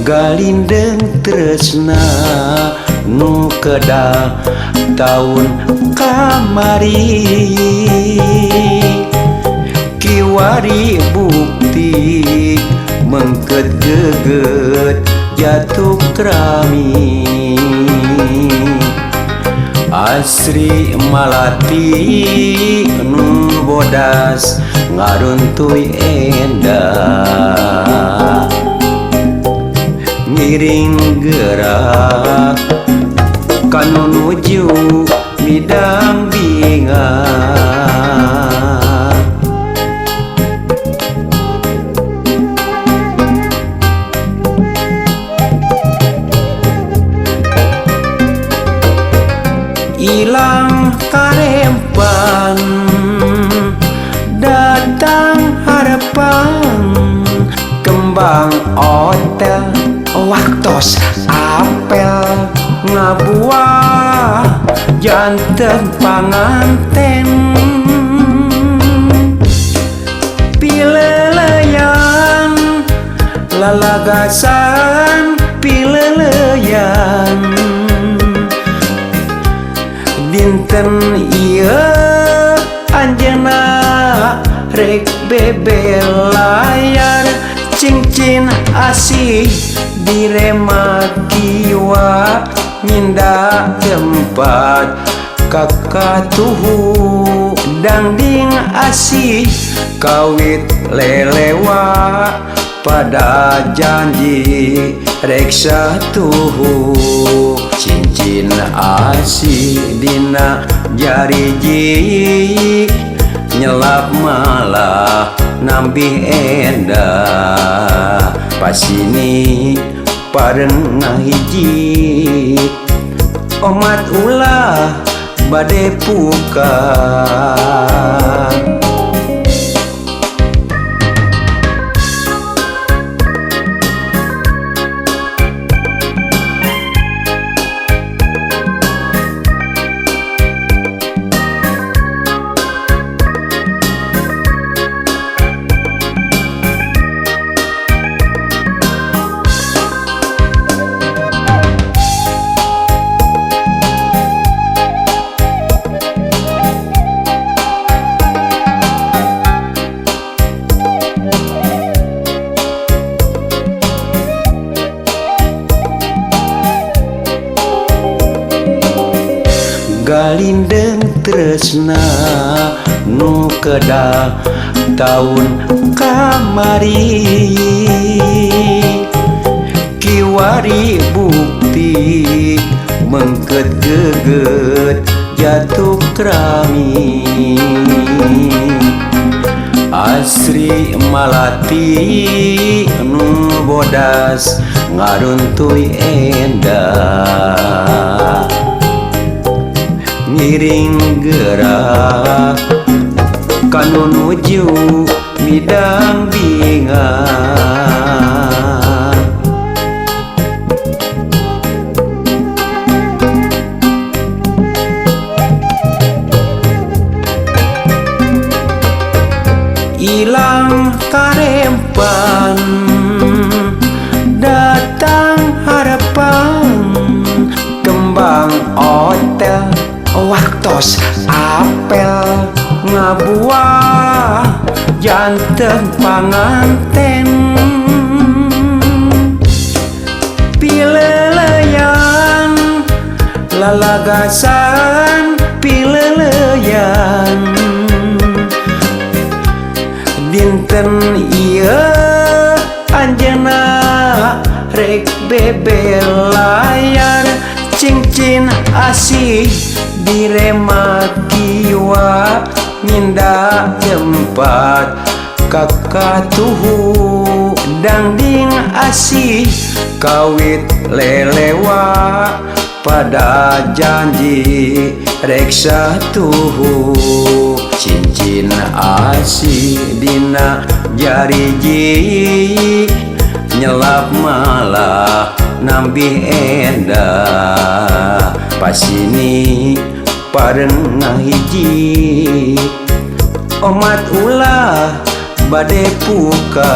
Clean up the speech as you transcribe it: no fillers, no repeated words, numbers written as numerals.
Galindeng tresna nu kedah tahun kamari kiwari bukti mengket geget jatuh krami asri malati nu bodas ngaruntuy endah ngiring gerak kanu nuju midang bingat ilang karempan datang harapan kembang otel waktos apel ngabuah janten panganten pileleyan lalagasan pileleyan dinten ieu anjeunna rek bebelayar cincin asih direma kiwa minda tempat kakatuhu dangding asih kawit lelewa pada janji reksa tuhu cincin asih dina jariji nyelap malah nambih endah pas ini parengah hiji omat ulah bade puka galindeng tresna nu kedah tahun kamari kiwari bukti mengket geget jatuh krami asri malati nu bodas ngaruntuy endah ngiring gerak kanu nuju midang bingat ilang karempan datang harapan kembang otel waktos apel ngabuah janten panganten pileleyan lalagasan pileleyan dinten ieu anjeunna rek bebelayar cincin asih direma kiwa minda tempat kakatuhu dangding asih kawit lelewa pada janji reksa tuhu cincin asih dina jariji nyelap malah nambih endah pas ini parengah hiji omat ulah bade puka.